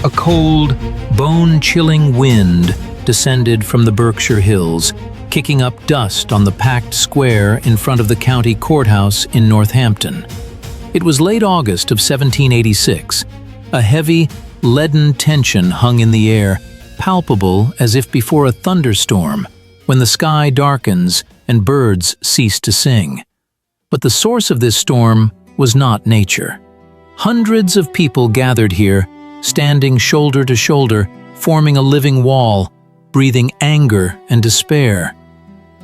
A cold, bone-chilling wind descended from the Berkshire Hills, kicking up dust on the packed square in front of the county courthouse in Northampton. It was late August of 1786. A heavy, leaden tension hung in the air, palpable as if before a thunderstorm, when the sky darkens and birds cease to sing. But the source of this storm was not nature. Hundreds of people gathered here, standing shoulder to shoulder, forming a living wall, breathing anger and despair.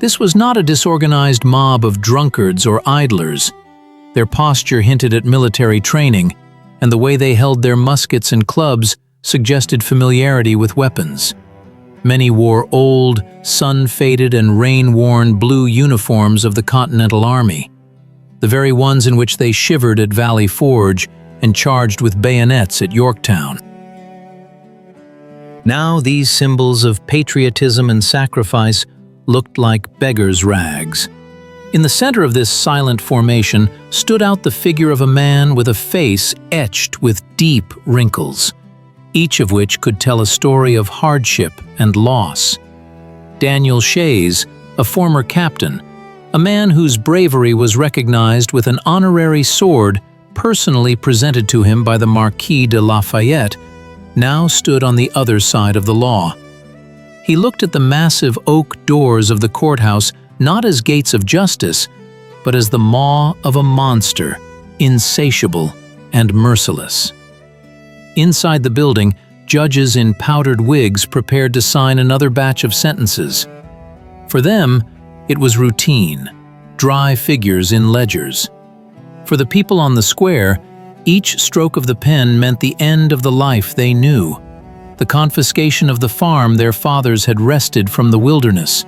This was not a disorganized mob of drunkards or idlers. Their posture hinted at military training, and the way they held their muskets and clubs suggested familiarity with weapons. Many wore old, sun-faded and rain-worn blue uniforms of the Continental Army, the very ones in which they shivered at Valley Forge and charged with bayonets at Yorktown. Now these symbols of patriotism and sacrifice looked like beggars' rags. In the center of this silent formation stood out the figure of a man with a face etched with deep wrinkles, each of which could tell a story of hardship and loss. Daniel Shays, a former captain, a man whose bravery was recognized with an honorary sword personally presented to him by the Marquis de Lafayette, now stood on the other side of the law. He looked at the massive oak doors of the courthouse not as gates of justice, but as the maw of a monster, insatiable and merciless. Inside the building, judges in powdered wigs prepared to sign another batch of sentences. For them, it was routine, dry figures in ledgers. For the people on the square, each stroke of the pen meant the end of the life they knew, the confiscation of the farm their fathers had wrested from the wilderness,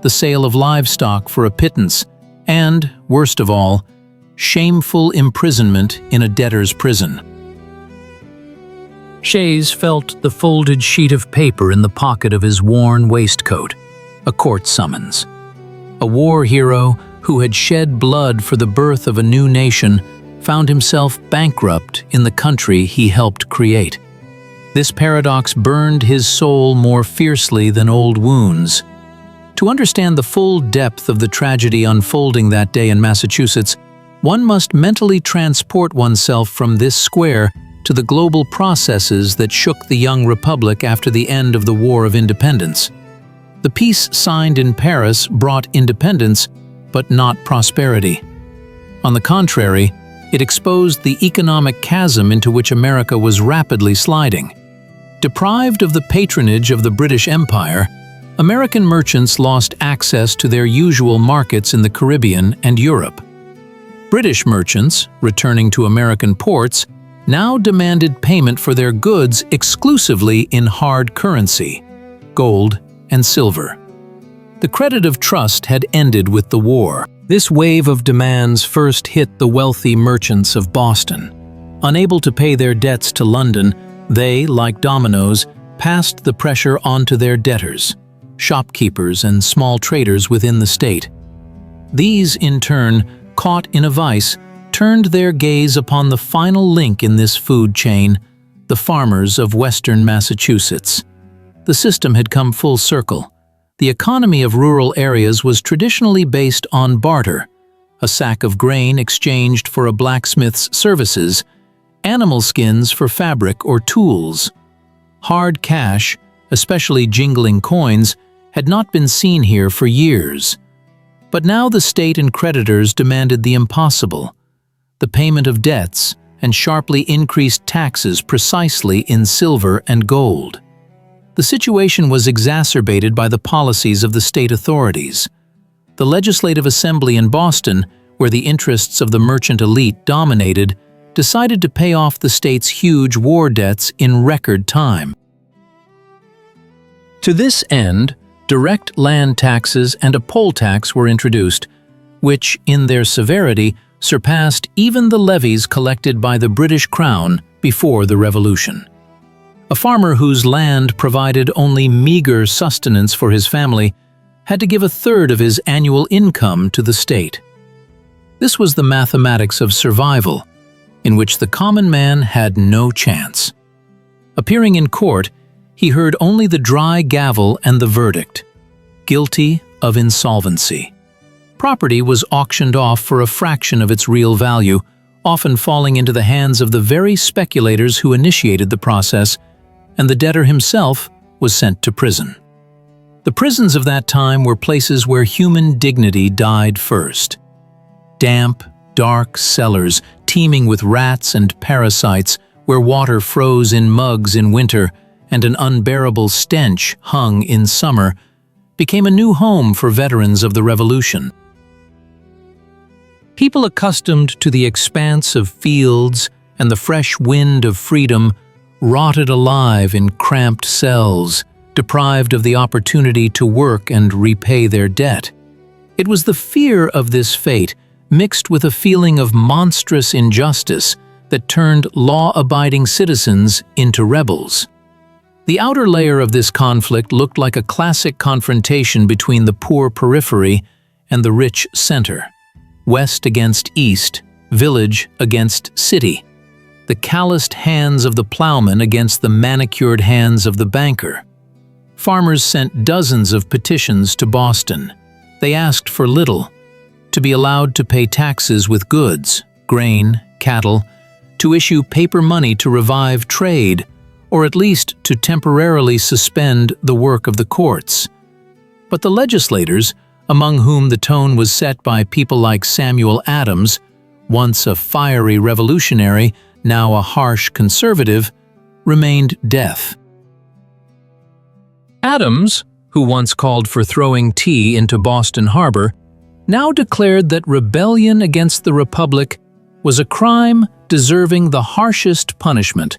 the sale of livestock for a pittance, and, worst of all, shameful imprisonment in a debtor's prison. Shays felt the folded sheet of paper in the pocket of his worn waistcoat, a court summons. A war hero who had shed blood for the birth of a new nation found himself bankrupt in the country he helped create. This paradox burned his soul more fiercely than old wounds. To understand the full depth of the tragedy unfolding that day in Massachusetts, one must mentally transport oneself from this square to the global processes that shook the young republic after the end of the War of Independence. The peace signed in Paris brought independence, but not prosperity. On the contrary, it exposed the economic chasm into which America was rapidly sliding. Deprived of the patronage of the British Empire, American merchants lost access to their usual markets in the Caribbean and Europe. British merchants, returning to American ports, now demanded payment for their goods exclusively in hard currency, gold and silver. The credit of trust had ended with the war. This wave of demands first hit the wealthy merchants of Boston. Unable to pay their debts to London, they, like dominoes, passed the pressure onto their debtors, shopkeepers and small traders within the state. These, in turn, caught in a vice, turned their gaze upon the final link in this food chain, the farmers of western Massachusetts. The system had come full circle. The economy of rural areas was traditionally based on barter, a sack of grain exchanged for a blacksmith's services, animal skins for fabric or tools. Hard cash, especially jingling coins, had not been seen here for years. But now the state and creditors demanded the impossible, the payment of debts and sharply increased taxes precisely in silver and gold. The situation was exacerbated by the policies of the state authorities. The Legislative Assembly in Boston, where the interests of the merchant elite dominated, decided to pay off the state's huge war debts in record time. To this end, direct land taxes and a poll tax were introduced, which, in their severity, surpassed even the levies collected by the British Crown before the Revolution. A farmer whose land provided only meager sustenance for his family had to give a third of his annual income to the state. This was the mathematics of survival, in which the common man had no chance. Appearing in court, he heard only the dry gavel and the verdict: guilty of insolvency. Property was auctioned off for a fraction of its real value, often falling into the hands of the very speculators who initiated the process, and the debtor himself was sent to prison. The prisons of that time were places where human dignity died first. Damp, dark cellars teeming with rats and parasites, where water froze in mugs in winter and an unbearable stench hung in summer, became a new home for veterans of the Revolution. People accustomed to the expanse of fields and the fresh wind of freedom rotted alive in cramped cells, deprived of the opportunity to work and repay their debt. It was the fear of this fate, mixed with a feeling of monstrous injustice, that turned law-abiding citizens into rebels. The outer layer of this conflict looked like a classic confrontation between the poor periphery and the rich center. West against east, village against city. The calloused hands of the plowman against the manicured hands of the banker. Farmers sent dozens of petitions to Boston. They asked for little: to be allowed to pay taxes with goods, grain, cattle, to issue paper money to revive trade, or at least to temporarily suspend the work of the courts. But the legislators, among whom the tone was set by people like Samuel Adams, once a fiery revolutionary, now a harsh conservative, remained deaf. Adams, who once called for throwing tea into Boston Harbor, now declared that rebellion against the Republic was a crime deserving the harshest punishment,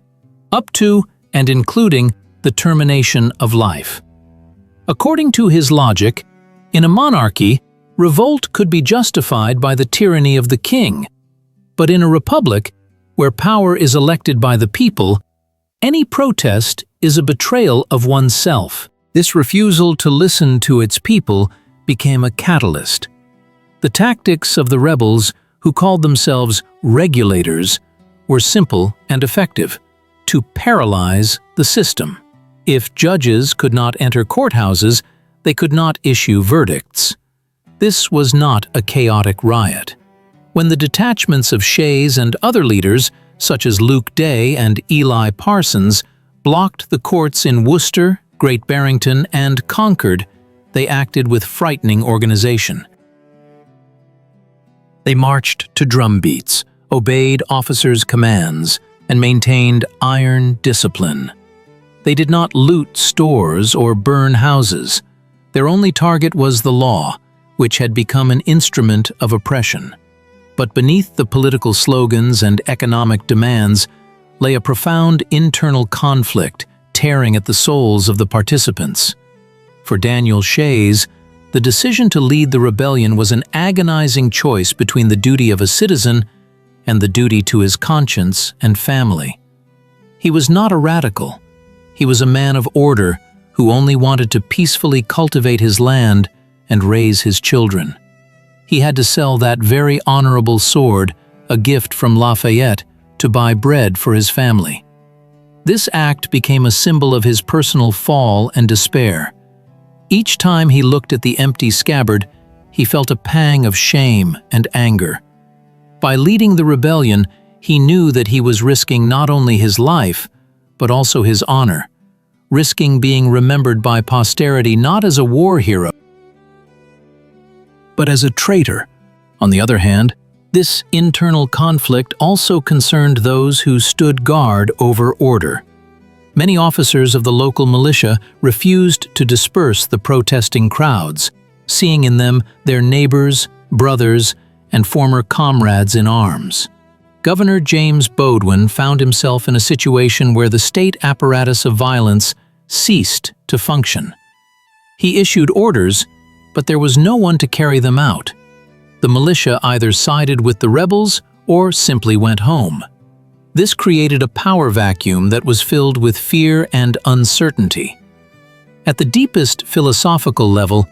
up to and including the termination of life. According to his logic, in a monarchy, revolt could be justified by the tyranny of the king, but in a republic, where power is elected by the people, any protest is a betrayal of oneself. This refusal to listen to its people became a catalyst. The tactics of the rebels, who called themselves regulators, were simple and effective: to paralyze the system. If judges could not enter courthouses, they could not issue verdicts. This was not a chaotic riot. When the detachments of Shays and other leaders, such as Luke Day and Eli Parsons, blocked the courts in Worcester, Great Barrington, and Concord, they acted with frightening organization. They marched to drum beats, obeyed officers' commands, and maintained iron discipline. They did not loot stores or burn houses. Their only target was the law, which had become an instrument of oppression. But beneath the political slogans and economic demands lay a profound internal conflict tearing at the souls of the participants. For Daniel Shays, the decision to lead the rebellion was an agonizing choice between the duty of a citizen and the duty to his conscience and family. He was not a radical. He was a man of order who only wanted to peacefully cultivate his land and raise his children. He had to sell that very honorable sword, a gift from Lafayette, to buy bread for his family. This act became a symbol of his personal fall and despair. Each time he looked at the empty scabbard, he felt a pang of shame and anger. By leading the rebellion, he knew that he was risking not only his life, but also his honor, risking being remembered by posterity not as a war hero, but as a traitor. On the other hand, this internal conflict also concerned those who stood guard over order. Many officers of the local militia refused to disperse the protesting crowds, seeing in them their neighbors, brothers, and former comrades in arms. Governor James Bowdoin found himself in a situation where the state apparatus of violence ceased to function. He issued orders, but there was no one to carry them out. The militia either sided with the rebels or simply went home. This created a power vacuum that was filled with fear and uncertainty. At the deepest philosophical level,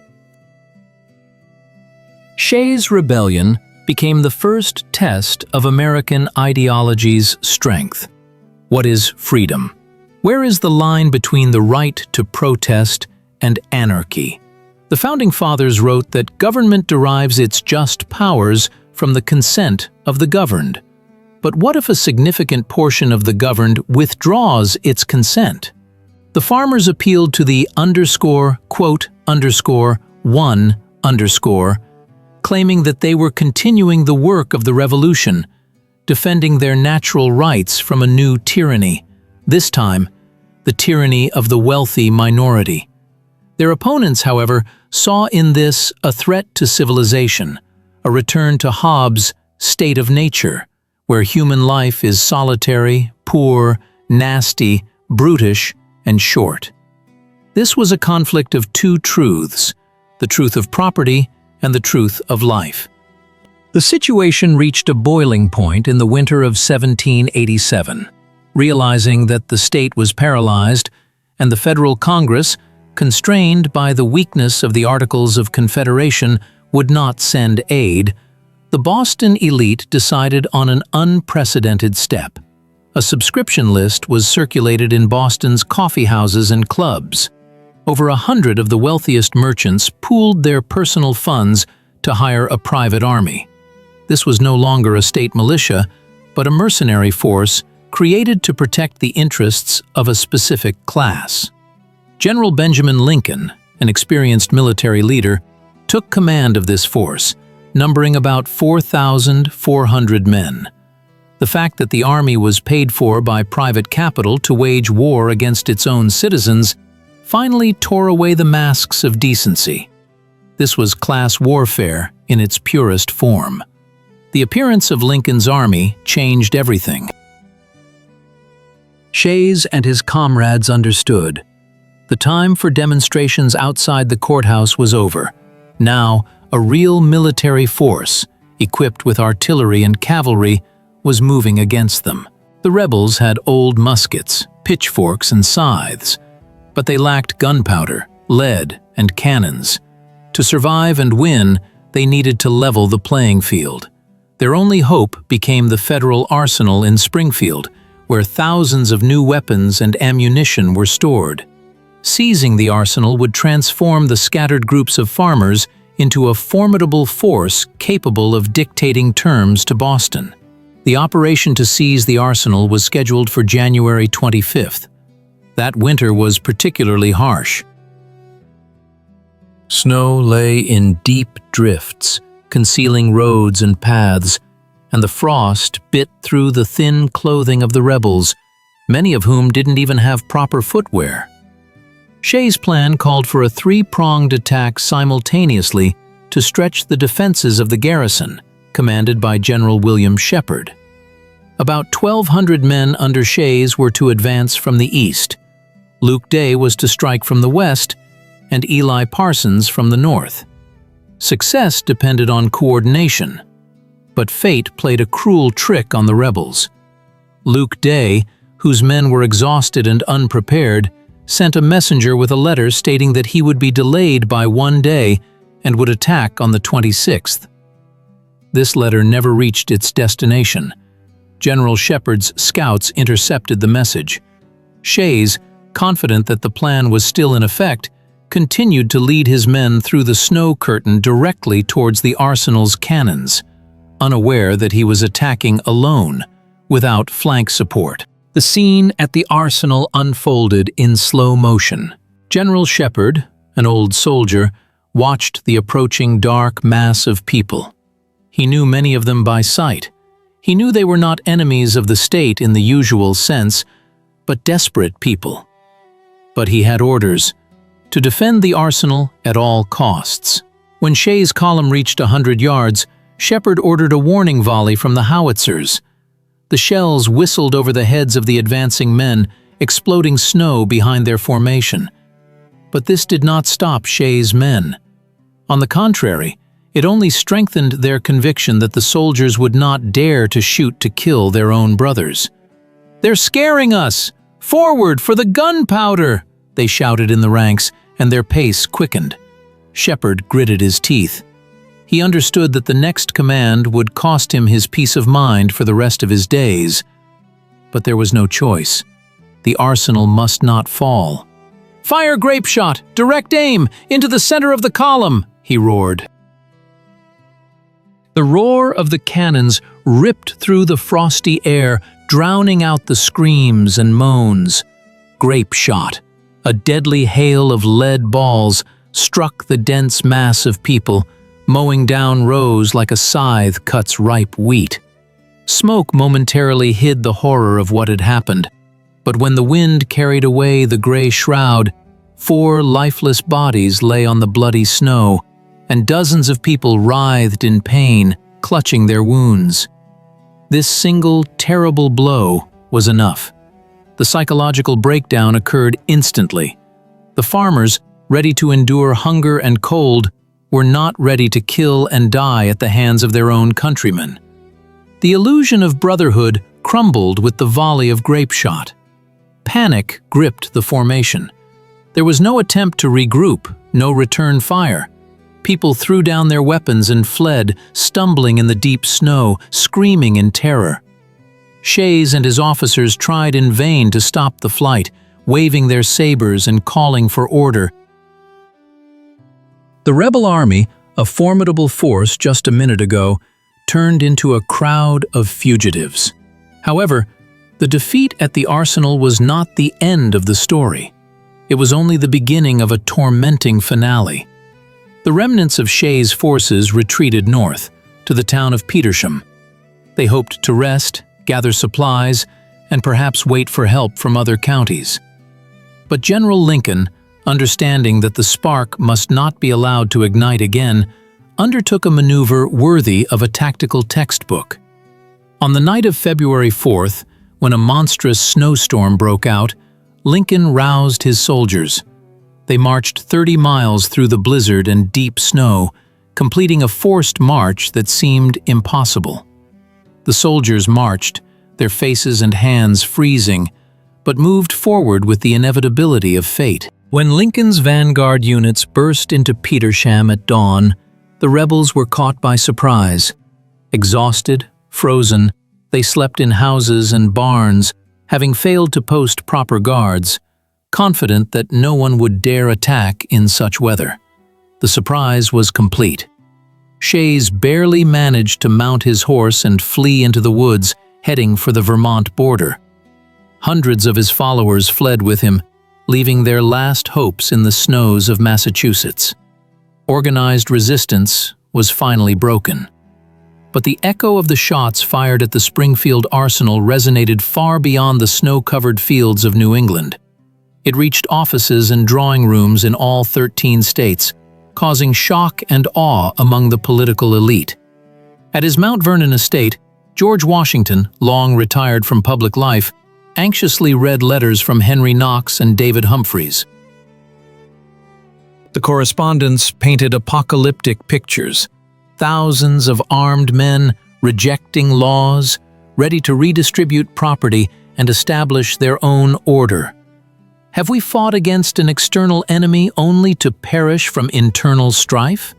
Shays' rebellion became the first test of American ideology's strength. What is freedom? Where is the line between the right to protest and anarchy? The Founding Fathers wrote that government derives its just powers from the consent of the governed. But what if a significant portion of the governed withdraws its consent? The farmers appealed to the _one_, claiming that they were continuing the work of the revolution, defending their natural rights from a new tyranny, this time the tyranny of the wealthy minority. Their opponents, however, saw in this a threat to civilization, a return to Hobbes' state of nature, where human life is solitary, poor, nasty, brutish, and short. This was a conflict of two truths, the truth of property and the truth of life. The situation reached a boiling point in the winter of 1787. Realizing that the state was paralyzed and the federal Congress, constrained by the weakness of the Articles of Confederation, would not send aid, the Boston elite decided on an unprecedented step. A subscription list was circulated in Boston's coffee houses and clubs. Over 100 of the wealthiest merchants pooled their personal funds to hire a private army. This was no longer a state militia, but a mercenary force created to protect the interests of a specific class. General Benjamin Lincoln, an experienced military leader, took command of this force, numbering about 4,400 men. The fact that the army was paid for by private capital to wage war against its own citizens finally tore away the masks of decency. This was class warfare in its purest form. The appearance of Lincoln's army changed everything. Shays and his comrades understood. The time for demonstrations outside the courthouse was over. Now, a real military force, equipped with artillery and cavalry, was moving against them. The rebels had old muskets, pitchforks, and scythes, but they lacked gunpowder, lead, and cannons. To survive and win, they needed to level the playing field. Their only hope became the federal arsenal in Springfield, where thousands of new weapons and ammunition were stored. Seizing the arsenal would transform the scattered groups of farmers into a formidable force capable of dictating terms to Boston. The operation to seize the arsenal was scheduled for January 25th. That winter was particularly harsh. Snow lay in deep drifts, concealing roads and paths, and the frost bit through the thin clothing of the rebels, many of whom didn't even have proper footwear. Shays' plan called for a three-pronged attack simultaneously to stretch the defenses of the garrison, commanded by General William Shepherd. About 1,200 men under Shays were to advance from the east. Luke Day was to strike from the west, and Eli Parsons from the north. Success depended on coordination, but fate played a cruel trick on the rebels. Luke Day, whose men were exhausted and unprepared, sent a messenger with a letter stating that he would be delayed by one day and would attack on the 26th. This letter never reached its destination. General Shepherd's scouts intercepted the message. Shays, confident that the plan was still in effect, continued to lead his men through the snow curtain directly towards the arsenal's cannons, unaware that he was attacking alone, without flank support. The scene at the arsenal unfolded in slow motion. General Shepherd, an old soldier, watched the approaching dark mass of people. He knew many of them by sight. He knew they were not enemies of the state in the usual sense, but desperate people. But he had orders to defend the arsenal at all costs. When Shays' column reached 100 yards, Shepherd ordered a warning volley from the howitzers. The shells whistled over the heads of the advancing men, exploding snow behind their formation. But this did not stop Shays' men. On the contrary, it only strengthened their conviction that the soldiers would not dare to shoot to kill their own brothers. "They're scaring us! Forward for the gunpowder!" they shouted in the ranks, and their pace quickened. Shepherd gritted his teeth. He understood that the next command would cost him his peace of mind for the rest of his days. But there was no choice. The arsenal must not fall. "Fire grape shot! Direct aim! Into the center of the column!" he roared. The roar of the cannons ripped through the frosty air, drowning out the screams and moans. Grape shot, a deadly hail of lead balls, struck the dense mass of people, mowing down rows like a scythe cuts ripe wheat. Smoke momentarily hid the horror of what had happened, but when the wind carried away the gray shroud, 4 lifeless bodies lay on the bloody snow, and dozens of people writhed in pain, clutching their wounds. This single, terrible blow was enough. The psychological breakdown occurred instantly. The farmers, ready to endure hunger and cold, were not ready to kill and die at the hands of their own countrymen. The illusion of brotherhood crumbled with the volley of grape shot. Panic gripped the formation. There was no attempt to regroup, no return fire. People threw down their weapons and fled, stumbling in the deep snow, screaming in terror. Shays and his officers tried in vain to stop the flight, waving their sabers and calling for order. The rebel army, a formidable force just a minute ago, turned into a crowd of fugitives. However, the defeat at the arsenal was not the end of the story. It was only the beginning of a tormenting finale. The remnants of Shays' forces retreated north, to the town of Petersham. They hoped to rest, gather supplies, and perhaps wait for help from other counties. But General Lincoln, understanding that the spark must not be allowed to ignite again, undertook a maneuver worthy of a tactical textbook. On the night of February 4th, when a monstrous snowstorm broke out, Lincoln roused his soldiers. They marched 30 miles through the blizzard and deep snow, completing a forced march that seemed impossible. The soldiers marched, their faces and hands freezing, but moved forward with the inevitability of fate. When Lincoln's vanguard units burst into Petersham at dawn, the rebels were caught by surprise. Exhausted, frozen, they slept in houses and barns, having failed to post proper guards, confident that no one would dare attack in such weather. The surprise was complete. Shays barely managed to mount his horse and flee into the woods, heading for the Vermont border. Hundreds of his followers fled with him, leaving their last hopes in the snows of Massachusetts. Organized resistance was finally broken. But the echo of the shots fired at the Springfield Arsenal resonated far beyond the snow-covered fields of New England. It reached offices and drawing rooms in all 13 states, causing shock and awe among the political elite. At his Mount Vernon estate, George Washington, long retired from public life, anxiously read letters from Henry Knox and David Humphreys. The correspondence painted apocalyptic pictures. Thousands of armed men rejecting laws, ready to redistribute property and establish their own order. Have we fought against an external enemy only to perish from internal strife?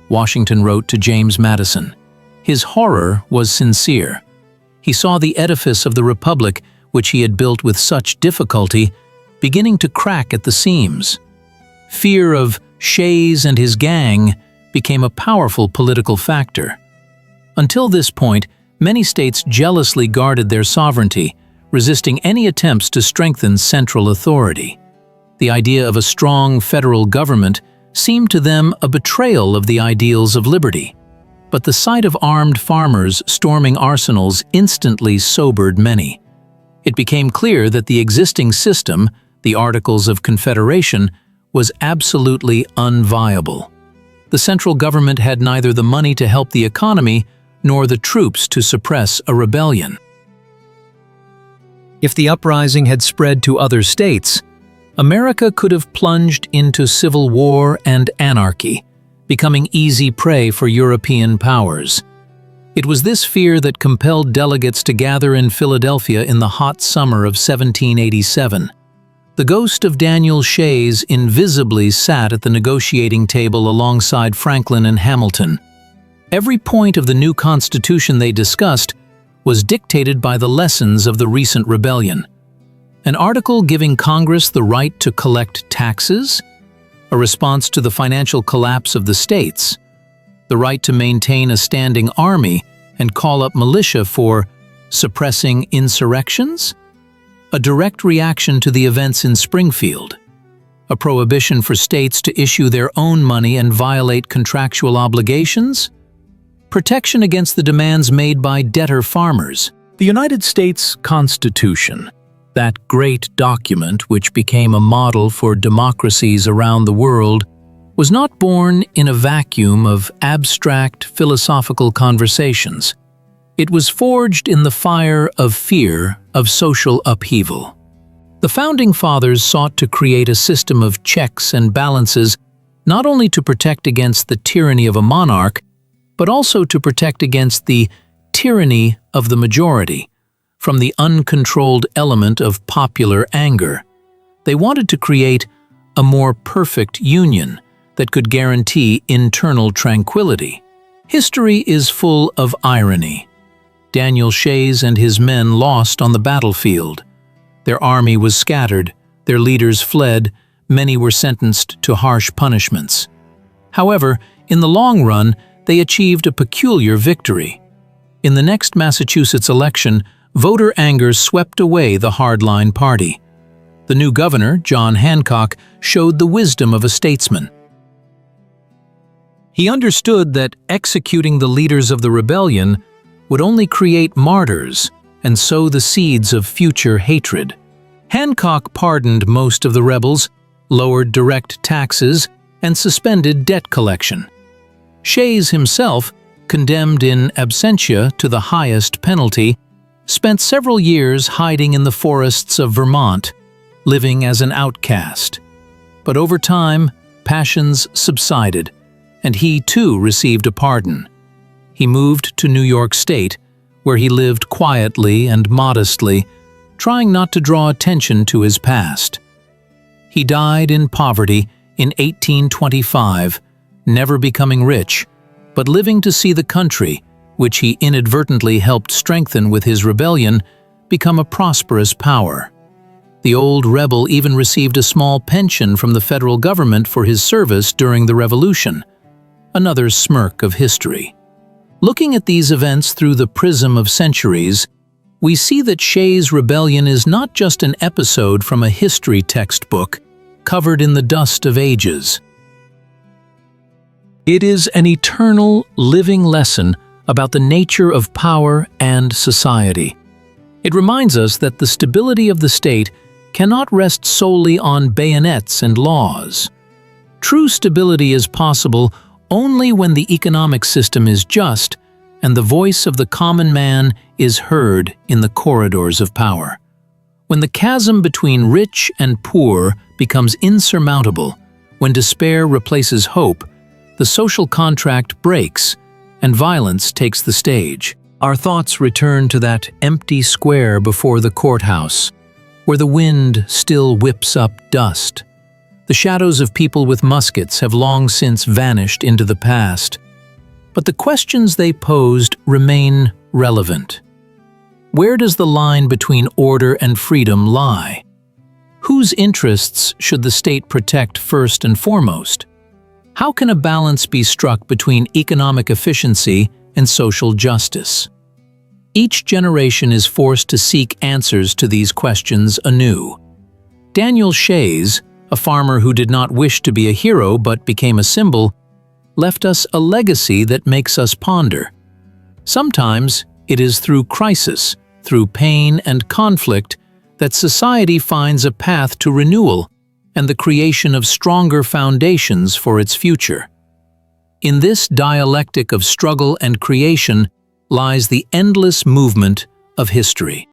Washington wrote to James Madison. His horror was sincere. He saw the edifice of the Republic, which he had built with such difficulty, beginning to crack at the seams. Fear of Shays and his gang became a powerful political factor. Until this point, many states jealously guarded their sovereignty, resisting any attempts to strengthen central authority. The idea of a strong federal government seemed to them a betrayal of the ideals of liberty. But the sight of armed farmers storming arsenals instantly sobered many. It became clear that the existing system, the Articles of Confederation, was absolutely unviable. The central government had neither the money to help the economy nor the troops to suppress a rebellion. If the uprising had spread to other states, America could have plunged into civil war and anarchy, becoming easy prey for European powers. It was this fear that compelled delegates to gather in Philadelphia in the hot summer of 1787. The ghost of Daniel Shays invisibly sat at the negotiating table alongside Franklin and Hamilton. Every point of the new Constitution they discussed was dictated by the lessons of the recent rebellion. An article giving Congress the right to collect taxes, a response to the financial collapse of the states, the right to maintain a standing army and call up militia for suppressing insurrections, a direct reaction to the events in Springfield, a prohibition for states to issue their own money and violate contractual obligations, protection against the demands made by debtor farmers. The United States Constitution, that great document which became a model for democracies around the world, was not born in a vacuum of abstract philosophical conversations. It was forged in the fire of fear of social upheaval. The Founding Fathers sought to create a system of checks and balances not only to protect against the tyranny of a monarch, but also to protect against the tyranny of the majority, from the uncontrolled element of popular anger. They wanted to create a more perfect union that could guarantee internal tranquility. History is full of irony. Daniel Shays and his men lost on the battlefield. Their army was scattered, their leaders fled, many were sentenced to harsh punishments. However, in the long run, they achieved a peculiar victory. In the next Massachusetts election, voter anger swept away the hardline party. The new governor, John Hancock, showed the wisdom of a statesman. He understood that executing the leaders of the rebellion would only create martyrs and sow the seeds of future hatred. Hancock pardoned most of the rebels, lowered direct taxes, and suspended debt collection. Shays himself, condemned in absentia to the highest penalty, spent several years hiding in the forests of Vermont, living as an outcast. But over time, passions subsided, and he too received a pardon. He moved to New York State, where he lived quietly and modestly, trying not to draw attention to his past. He died in poverty in 1825, never becoming rich, but living to see the country, which he inadvertently helped strengthen with his rebellion, become a prosperous power. The old rebel even received a small pension from the federal government for his service during the Revolution, another smirk of history. Looking at these events through the prism of centuries, we see that Shays' rebellion is not just an episode from a history textbook covered in the dust of ages. It is an eternal, living lesson about the nature of power and society. It reminds us that the stability of the state cannot rest solely on bayonets and laws. True stability is possible only when the economic system is just and the voice of the common man is heard in the corridors of power. When the chasm between rich and poor becomes insurmountable, when despair replaces hope, the social contract breaks and violence takes the stage. Our thoughts return to that empty square before the courthouse, where the wind still whips up dust. The shadows of people with muskets have long since vanished into the past, but the questions they posed remain relevant. Where does the line between order and freedom lie? Whose interests should the state protect first and foremost? How can a balance be struck between economic efficiency and social justice? Each generation is forced to seek answers to these questions anew. Daniel Shays, a farmer who did not wish to be a hero but became a symbol, left us a legacy that makes us ponder. Sometimes it is through crisis, through pain and conflict, that society finds a path to renewal and the creation of stronger foundations for its future. In this dialectic of struggle and creation lies the endless movement of history.